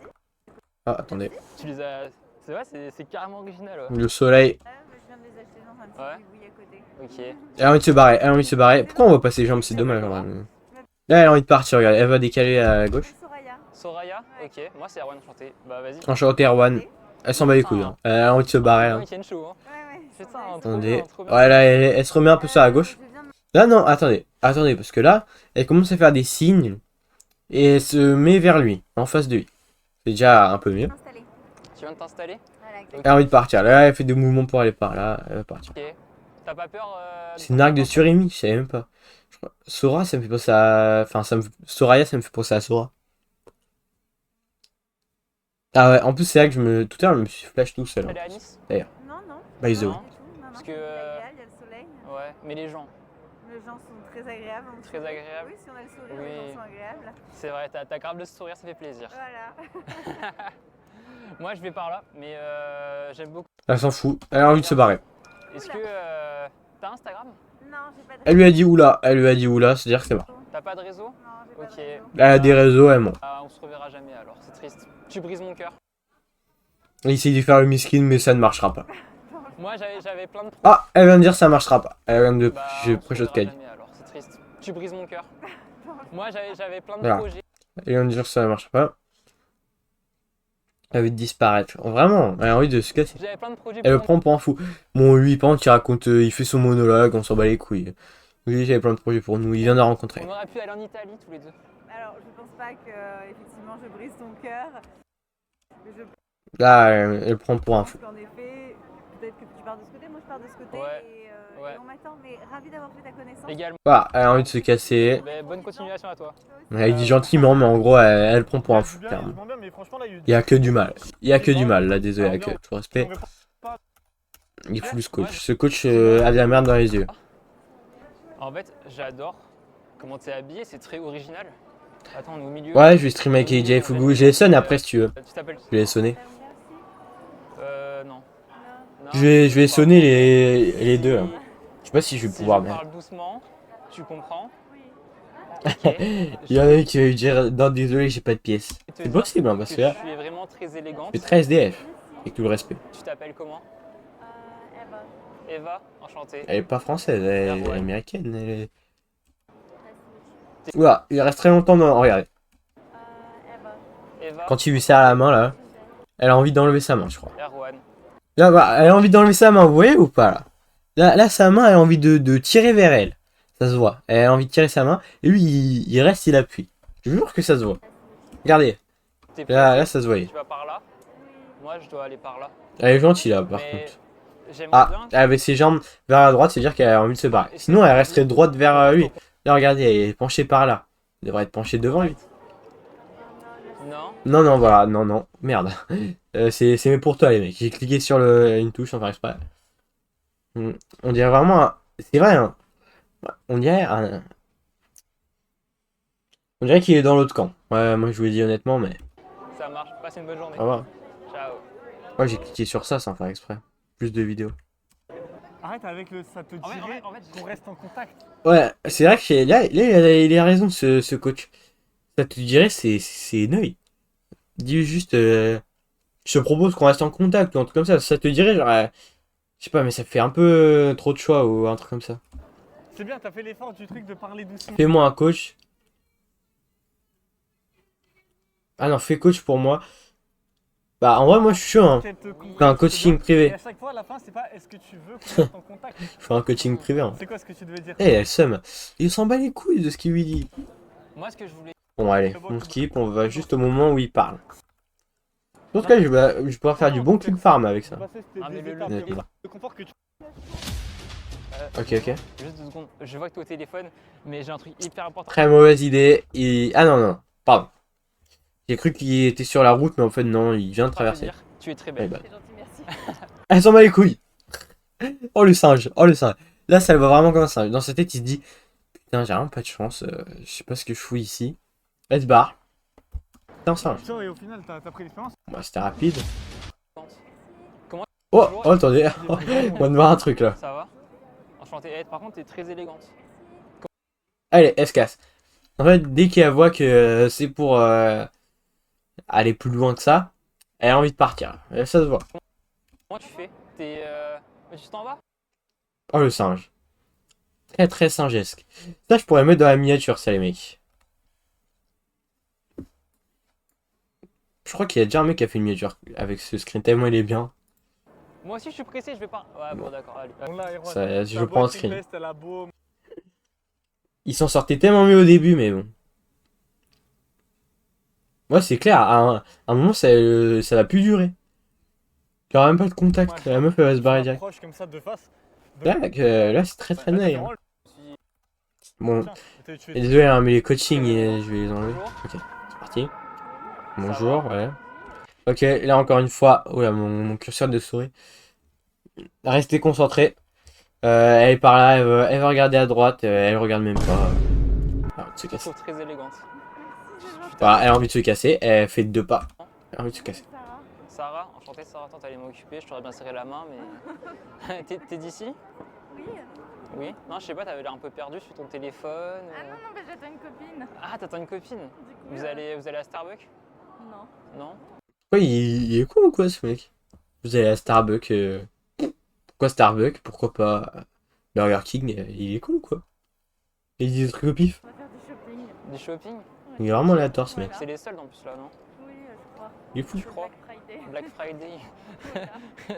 S1: Ah, attendez.
S2: Tu les as. C'est vrai, c'est carrément original. Ouais.
S1: Le soleil.
S4: Je viens de les acheter dans un petit
S2: Ouais.
S4: bouillie à côté.
S2: Ok.
S1: Elle a envie de se barrer. Elle a envie de se barrer. Pourquoi on voit pas ses jambes? C'est dommage. Là, elle a envie de partir. Regarde. Elle va décaler à gauche.
S4: Soraya.
S2: Soraya. Ok. Moi, c'est Erwan enchanté. Bah, vas-y.
S1: Enchanté, Erwan. Elle s'en bat les couilles. Hein. Elle a envie de se barrer. Hein.
S2: Il tient chaud. Hein.
S4: Ouais, ouais.
S2: Putain,
S4: Soraya.
S2: trop
S1: Attendez.
S2: bien, trop bien.
S1: Ouais, là, elle se remet un peu ça à gauche.
S4: Je viens de-
S1: Là, non, attendez. Attendez, parce que là, elle commence à faire des signes. Et elle se met vers lui. En face de lui. C'est déjà un peu mieux.
S4: m'installer.
S2: Tu viens de t'installer?
S4: Voilà,
S1: Elle
S4: exactement.
S1: a envie de partir. Là, elle fait des mouvements pour aller par là. Elle va partir.
S2: Ok. T'as pas peur
S1: C'est une arc de Surimi, je savais même pas. Je crois- Sora, ça me fait penser à. Enfin, Soraya, ça me fait penser à Sora. Ah ouais, en plus, c'est là que tout à l'heure, je me suis flash tout seul.
S2: aller
S1: Hein.
S2: à Nice?
S4: Non, non.
S1: By the way.
S2: Non.
S4: Pas du tout. Non,
S2: Parce
S4: non,
S2: que,
S4: c'est légal, il y a le soleil.
S2: Ouais, mais les gens.
S4: Les gens sont très agréables. on
S2: Très
S4: sourit.
S2: agréables.
S4: Oui, si on a le sourire,
S2: Oui.
S4: les gens sont agréables.
S2: C'est vrai, t'as grave de sourire, ça fait plaisir.
S4: Voilà.
S2: Moi, je vais par là, mais j'aime beaucoup.
S1: Elle s'en fout. Elle a envie de se barrer.
S2: Est-ce que t'as Instagram?
S4: Non, j'ai pas de
S1: Elle lui a dit oula. Elle lui a dit oula, c'est-à-dire que c'est mort.
S2: T'as pas de réseau?
S4: Non, j'ai pas
S2: Ok.
S4: de réseau.
S1: Elle a des réseaux, elle ment.
S2: Ah, on se reverra jamais alors, c'est triste. Tu brises mon cœur.
S1: Elle essaye de faire le miskin, mais ça ne marchera pas.
S2: Moi, j'avais plein de projets.
S1: Ah, elle vient de dire ça marchera pas. Elle vient de.
S2: Bah,
S1: J'ai
S2: on se
S1: préchose
S2: reverra
S1: qu'elle dit.
S2: jamais alors, c'est triste. Tu brises mon cœur. Moi, j'avais plein de
S1: Voilà.
S2: projets.
S1: Elle vient de dire ça ne marchera pas. Elle a envie de disparaître. Vraiment, elle a envie de se casser.
S2: J'avais plein de projets
S1: Elle le
S2: pour
S1: prend pour un fou. Bon, lui, par contre, il raconte, il fait son monologue, on s'en bat les couilles. Oui, j'avais plein de projets pour nous, il vient de la rencontrer.
S2: On aurait pu aller en Italie tous les deux.
S4: Alors, je pense pas que, effectivement, je brise ton cœur. Mais je
S1: Là, elle le prend pour un
S4: pense
S1: fou.
S4: qu'en effet, peut-être que tu pars de ce côté, moi je pars de ce côté.
S2: Ouais.
S4: Et on m'attend, mais ravi d'avoir fait ta connaissance.
S2: Également.
S1: Voilà, elle a envie de se casser.
S2: Ben, bonne continuation à toi.
S1: Elle dit gentiment, mais en gros, elle le prend pour un fou,
S3: bien,
S1: clairement.
S3: il se bien, mais franchement, là,
S1: Il y a que du mal. Il y a que du mal, là, désolé, avec tout respect.
S3: pas.
S1: Il fout ce coach. Ce coach a de la merde dans les yeux.
S2: En fait, j'adore comment t'es habillé, c'est très original. Attends, on est au milieu.
S1: Ouais, je vais streamer avec AJ Fugu. Je les sonne après si tu veux.
S2: Tu t'appelles?
S1: Je vais les sonner.
S2: Non. Non.
S1: Je vais sonner les deux. Là. Je sais pas si je vais
S2: Si
S1: pouvoir,
S2: je
S1: mais.
S2: parle doucement, tu comprends?
S4: Oui.
S2: Ok.
S1: Il y en a qui va lui dire non, désolé, j'ai pas de pièces. C'est possible, hein, parce que là,
S2: Tu es vraiment très élégante.
S1: je fais très SDF. Avec tout le respect.
S2: Tu t'appelles comment?
S4: Eva.
S2: Eva, enchantée.
S1: Elle est pas française, elle est
S2: Ouais.
S1: américaine. Elle est... Oula, il reste très longtemps dans. Regardez.
S4: Eva.
S2: Eva,
S1: Quand il lui serre la main là, elle a envie d'enlever sa main, je crois.
S2: Erwan.
S1: Là, bah, elle a envie d'enlever sa main, vous voyez ou pas là, sa main, elle a envie de tirer vers elle. Ça se voit. Elle a envie de tirer sa main. Et lui, il reste, il appuie. Je jure que ça se voit. Regardez.
S2: T'es
S1: Là,
S2: pressé?
S1: ça se voyait.
S2: Tu vas par là? Moi, je dois aller par là.
S1: Elle est gentille là, par
S2: Mais
S1: contre.
S2: j'aimerais
S1: Ah,
S2: bien.
S1: avec ses jambes vers la droite, c'est-à-dire qu'elle a envie de se barrer. Sinon, elle resterait droite vers lui. Là, regardez, elle est penchée par là. Elle devrait être penchée devant lui.
S2: Non?
S1: Non, non, voilà, non, non. Merde. C'est mais pour toi, les mecs. J'ai cliqué sur une touche sans faire exprès. On dirait vraiment. C'est vrai, hein. On dirait. On dirait qu'il est dans l'autre camp. Ouais, moi je vous le dis honnêtement, mais.
S2: Ça marche. Passe une bonne journée.
S1: Ça va.
S2: Ciao.
S1: Moi j'ai cliqué sur ça sans faire exprès. Plus de vidéos.
S3: Arrête avec le. Ça te
S2: En fait,
S3: dirait
S2: en fait,
S3: qu'on reste en contact.
S1: Ouais, c'est vrai que là il a raison, ce coach. Ça te dirait, c'est neuil. Dis juste. Je te propose qu'on reste en contact ou un truc comme ça. Ça te dirait, genre. Je sais pas, mais ça fait un peu trop de choix ou un truc comme ça.
S3: C'est bien, t'as fait l'effort du truc de parler doucement.
S1: Fais-moi un coach. Ah non, fais coach pour moi. Bah, en vrai, moi je suis chaud, hein. Fais un coaching
S3: Et
S1: privé.
S3: à chaque fois, à la fin, c'est pas est-ce que tu veux qu'on reste en contact.
S1: Je fais un coaching privé, hein.
S3: C'est quoi ce que tu devais dire?
S1: Eh, elle somme. Il s'en bat les couilles de ce qu'il lui dit.
S2: moi, ce que je voulais.
S1: Bon, allez, on skip, on va juste au moment où il parle. Dans ce cas, je vais pouvoir faire du bon kill farm avec ça.
S3: Passer, c'était
S2: Ah, mais
S3: des
S2: le
S3: étapes.
S1: le-
S3: Le confort que tu.
S1: Ok, ok.
S2: Juste 2 secondes. Je vois que t'es au téléphone, mais j'ai un truc hyper important.
S1: Très mauvaise idée. Ah non, non, pardon. J'ai cru qu'il était sur la route, mais en fait, non, il vient de
S2: à te
S1: traverser.
S2: dire. Tu es très
S1: Eh
S2: belle.
S1: ben.
S4: C'est gentil, merci.
S1: Elle s'en bat les couilles. Oh le singe, oh le singe. Là, ça le voit vraiment comme un singe. Dans sa tête, il se dit putain, j'ai vraiment pas de chance. Je sais pas ce que je fous ici. Elle se barre. C'est un singe.
S3: Tiens, et au final, t'as pris l'expérience?
S1: Bah, c'était rapide.
S2: Comment
S1: Oh, oh attendez. On va de voir un truc là.
S2: Ça va? Enchanté. Par contre, t'es très élégante.
S1: Allez, elle se casse. En fait, dès qu'elle voit que c'est pour aller plus loin que ça, elle a envie de partir. Et ça se voit.
S2: Comment tu fais? Mais tu t'en vas?
S1: Oh le singe. Très très singesque. Ça, je pourrais mettre dans la miniature, ça, les mecs. Je crois qu'il y a déjà un mec qui a fait une miniature avec ce screen, tellement il est bien.
S2: Moi aussi, je suis pressé, je vais pas. Ouais, bon, d'accord, allez.
S3: On l'a, Erwan.
S1: Ça, je
S3: T'as
S1: prends
S3: beau
S1: un
S3: être
S1: screen.
S3: une peste, elle a beau.
S1: Ils s'en sortaient tellement mieux au début, mais bon. Ouais, c'est clair, à un moment, ça va plus durer. Il y aura même pas de contact. La meuf, elle va se barrer direct.
S3: Proche comme ça de face.
S1: Là, c'est très très naïf. Hein. Bon,
S3: Tu fais-
S1: désolé, hein, mais les coachings, je vais les enlever.
S2: Bonjour.
S1: Ok, c'est parti. Bonjour, ouais. Ok, là encore une fois, oh là, mon curseur de souris. Restez concentrés. Elle est par là, elle va regarder à droite, elle regarde même pas. Elle a envie de se
S2: Je
S1: casser.
S2: trouve très élégante.
S1: Voilà, elle a envie de se casser, elle fait 2 pas. Elle a envie de se casser.
S2: Sarah, enchantée Sarah, attends, t'allais m'occuper, je t'aurais bien serré la main, mais. T'es d'ici?
S4: Oui.
S2: Oui? Non, je sais pas, t'avais l'air un peu perdu sur ton téléphone.
S4: Ah non, non, mais j'attends une copine.
S2: Ah, t'attends une copine?
S4: Du coup,
S2: Vous allez à Starbucks?
S4: Non.
S2: Non?
S1: Ouais, il est con ou quoi ce mec? Vous allez à Starbucks. Pourquoi Starbucks? Pourquoi pas Burger King? Il est con ou quoi? Il dit des trucs au pif.
S4: On va faire du shopping.
S2: Du shopping?
S1: Il est vraiment aléatoire ce mec.
S4: Voilà.
S2: C'est les soldes en plus là, non?
S4: Oui, je crois.
S1: Il est fou.
S2: Je crois.
S4: Black Friday.
S2: Black Friday.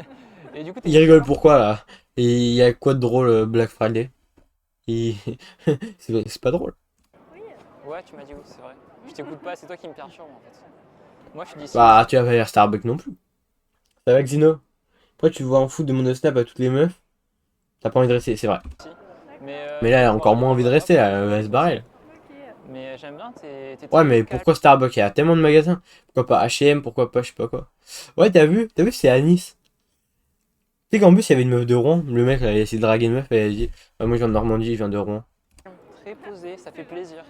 S2: Et du coup,
S1: Il rigole pourquoi là? Et il y a quoi de drôle Black Friday? Il- c'est pas drôle.
S4: Oui.
S2: Ouais, tu m'as dit oui, c'est vrai. Je t'écoute pas, c'est toi qui me perturbe en fait. Moi, je suis d'ici.
S1: Bah, tu vas pas aller à Starbucks non plus. Ça va, Xino? Après, tu vois en foot de mon snap à toutes les meufs. T'as pas envie de rester, c'est vrai. Mais là, elle a encore moins envie de rester, là, elle va se barrer. Là.
S4: Ok.
S2: Mais j'aime bien tes
S1: Ouais, mais
S2: trucs
S1: pourquoi Starbucks? Il y a tellement de magasins. Pourquoi pas H&M? Pourquoi pas je sais pas quoi? Ouais, t'as vu? C'est à Nice. Tu sais qu'en plus, il y avait une meuf de Rouen. Le mec, là, il a essayé de draguer une meuf et elle a dit ah, moi, je viens de Normandie, je viens de Rouen.
S2: très posé, ça fait plaisir.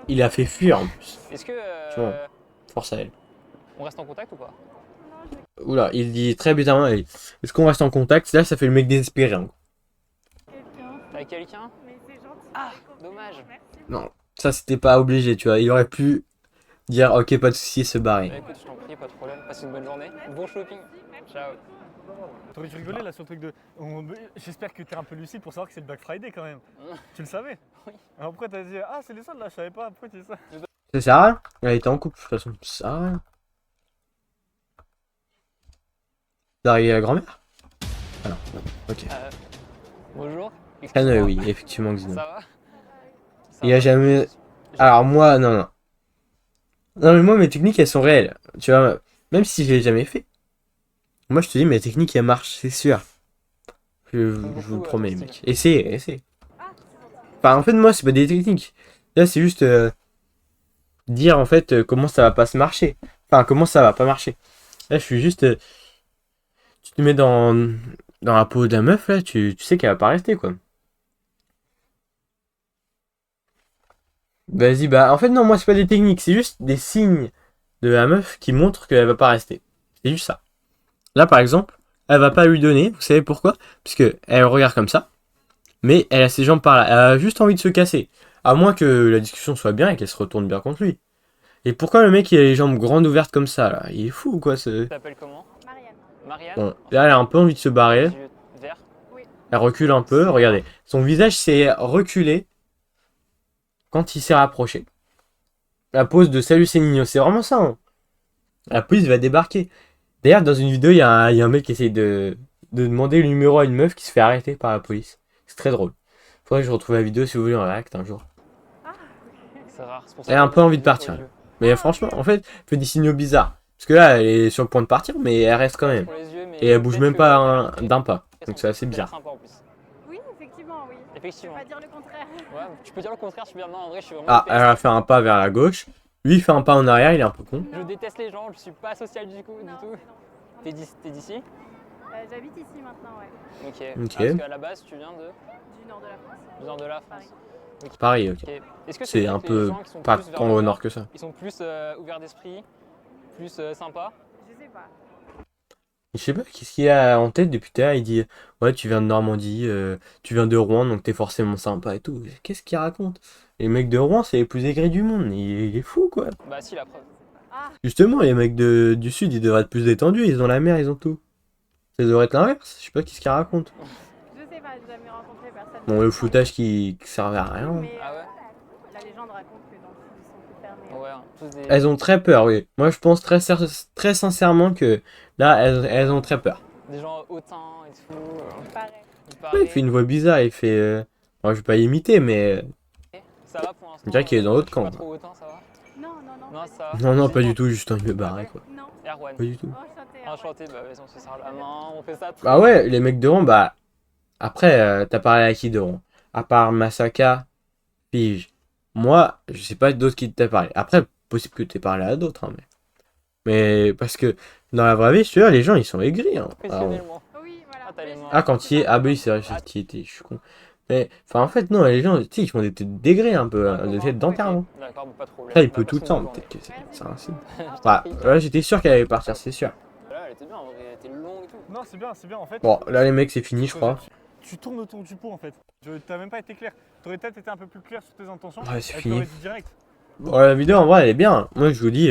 S1: Il a fait fuir en plus.
S2: Est-ce que
S1: Tu vois. Force à elle.
S2: on reste en contact ou pas?
S1: Oula, il dit très bizarrement est-ce qu'on reste en contact? Là, ça fait le mec désespéré. Hein.
S4: Quelqu'un.
S2: T'as quelqu'un?
S4: Mais c'est gentil.
S2: Ah,
S4: c'est compris.
S2: dommage.
S4: Merci.
S1: Non, ça, c'était pas obligé, tu vois. Il aurait pu dire ok, pas de soucis, se barrer.
S2: Bah écoute, je t'en prie, pas de problème. Passe une bonne journée. Bon shopping. Ciao.
S3: T'aurais dû rigoler là sur le truc de. J'espère que t'es un peu lucide pour savoir que c'est le Black Friday quand même. Tu le savais?
S2: Oui.
S3: Alors après t'as dit ah c'est les soldes là, je savais pas, pourquoi tu dis ça?
S1: Ça sert à rien. Elle était en couple, de toute façon. Ça sert à rien. D'arriver à la grand-mère? Ah non, ok.
S2: Bonjour.
S1: Ah non,
S2: Excuse-moi.
S1: oui, effectivement, Xino.
S2: Ça va?
S1: Il a jamais. Alors, moi, non, non. Non, mais moi, mes techniques, elles sont réelles. Tu vois, même si je l'ai jamais fait. Moi, je te dis, mes techniques, elles marchent, c'est sûr. Je vous le promets, mec. Essayez, essayez. Enfin, en fait, moi, c'est pas des techniques. Là, c'est juste dire, en fait, comment ça va pas se marcher. Enfin, comment ça va pas marcher. Là, je suis juste. Tu te mets dans la peau d'un meuf, là, tu sais qu'elle va pas rester, quoi. Vas-y, bah, en fait, non, moi, c'est pas des techniques, c'est juste des signes de la meuf qui montrent qu'elle va pas rester. C'est juste ça. Là, par exemple, elle va pas lui donner, vous savez pourquoi? Parce que elle regarde comme ça, mais elle a ses jambes par là, elle a juste envie de se casser. À moins que la discussion soit bien et qu'elle se retourne bien contre lui. Et pourquoi le mec il a les jambes grandes ouvertes comme ça là? Il est fou ou quoi ce.
S2: Tu t'appelles comment?
S4: Marianne.
S2: Marianne?
S1: Bon, là elle a un peu envie de se barrer.
S2: Les yeux verts.
S1: Elle recule un peu, regardez. Son visage s'est reculé quand il s'est rapproché. La pose de salut c'est Nino, c'est vraiment ça. Hein. La police va débarquer. D'ailleurs, dans une vidéo, il y a un mec qui essaye de demander le numéro à une meuf qui se fait arrêter par la police. C'est très drôle. Faudrait que je retrouve la vidéo si vous voulez en réact un jour.
S2: C'est rare. C'est pour
S1: Elle a un peu envie de partir. Mais franchement, en fait, elle fait des signaux bizarres. Parce que là, elle est sur le point de partir, mais elle reste quand même. Et elle bouge même pas d'un pas. Donc c'est assez bizarre.
S2: Sympa en plus.
S4: Oui, effectivement.
S2: Effectivement.
S4: Pas dire le contraire.
S2: Ouais, tu peux dire le contraire, je suis bien. Non, en vrai, je suis vraiment.
S1: Ah,
S2: hyper
S1: elle a fait un pas vers la gauche. Lui, il fait un pas en arrière, il est un peu con.
S2: Je déteste les gens, je suis pas social du tout.
S4: Non, non.
S2: T'es d'ici?
S4: J'habite ici maintenant, ouais.
S2: Ok.
S1: Ok.
S2: Ah, parce qu'à la base, tu viens de
S4: Du nord de la France.
S2: du nord de la
S4: Paris.
S2: France.
S1: Pareil, ok.
S2: Ok. Est-ce que
S1: C'est
S2: vrai
S1: un
S2: que les
S1: peu
S2: gens qui sont
S1: pas
S2: plus vers
S1: tant
S2: le
S1: au nord que ça.
S2: ils sont plus ouverts d'esprit, plus sympas?
S4: Je sais pas.
S1: Je sais pas, qu'est-ce qu'il a en tête depuis tout à l'heure, il dit ouais, tu viens de Normandie, tu viens de Rouen, donc t'es forcément sympa et tout. Qu'est-ce qu'il raconte? Les mecs de Rouen, c'est les plus aigris du monde, il est fou quoi.
S2: Bah si, la preuve.
S4: Ah,
S1: Justement, les mecs du sud, ils devraient être plus détendus, ils ont la mer, ils ont tout. Ça devrait être l'inverse, je sais pas qu'est-ce qu'il raconte.
S4: je sais pas, j'ai jamais rencontré personne.
S1: Bon, le foutage qui servait à rien.
S4: Mais
S2: Ah ouais?
S4: la légende raconte que dans le sud, ils sont plus fermés.
S2: Ouais, hein, tous des.
S1: Elles ont très peur, oui. Moi, je pense très sincèrement que là, elles ont très peur.
S2: Des gens hautains et tout.
S4: Pareil.
S2: Il
S1: Ouais,
S2: paraît.
S1: il fait une voix bizarre, il fait. Bon, je vais pas imiter, mais.
S2: Ça va pour l'instant.
S1: On dirait qu'il est dans l'autre
S2: je suis
S1: camp,
S2: Pas trop hautain, ça va?
S4: Non, non, non.
S2: Non,
S4: pas
S2: ça
S4: du
S2: va.
S1: Non, non, pas du tout, juste envie de me barrer, quoi.
S4: tout. Non.
S2: Erwan.
S1: Pas du tout.
S4: Enchanté.
S2: Enchanté, bah vas-y, on se serre la main, on fait ça.
S1: Bah ouais, les mecs de Rouen, bah. Après, t'as parlé à qui de Rouen? À part Masaka, Pige. Moi, je sais pas d'autres qui t'ont parlé. Après, possible que t'aies parlé à d'autres, hein, mais parce que dans la vraie vie, je te dis, les gens, ils sont aigris. Hein.
S2: Professionnellement.
S4: Oui, voilà.
S2: Ah, t'as les
S4: Mais
S2: mains.
S1: Ah, quand il est. Ah, bah oui, c'est vrai, c'est qui était, je suis con. Mais, enfin, en fait, non, les gens, tu sais, ils font des têtes dégrés un peu,
S2: Ah,
S1: des
S2: comment?
S1: têtes d'enterrement.
S2: D'accord, bon, pas de problème.
S1: Là, il
S2: Bah,
S1: peut tout le
S2: passe une
S1: temps,
S2: bonne
S1: peut-être que
S2: journée.
S1: c'est un signe.
S2: Je t'en
S1: Bah,
S2: prie.
S1: là, j'étais sûr qu'elle allait partir, c'est sûr.
S2: Là, elle était bien, en vrai, elle était longue et tout.
S3: Non, c'est bien en fait.
S1: Bon, là, les mecs, c'est fini, je crois.
S3: Tu tournes autour du pot en fait. T'as même pas été clair. T'aurais peut-être été un peu plus clair sur tes intentions.
S1: Ouais, c'est
S3: Elle
S1: fini.
S3: t'aurait dit direct.
S1: Bon, la vidéo, en vrai, elle est bien. Moi, je vous dis,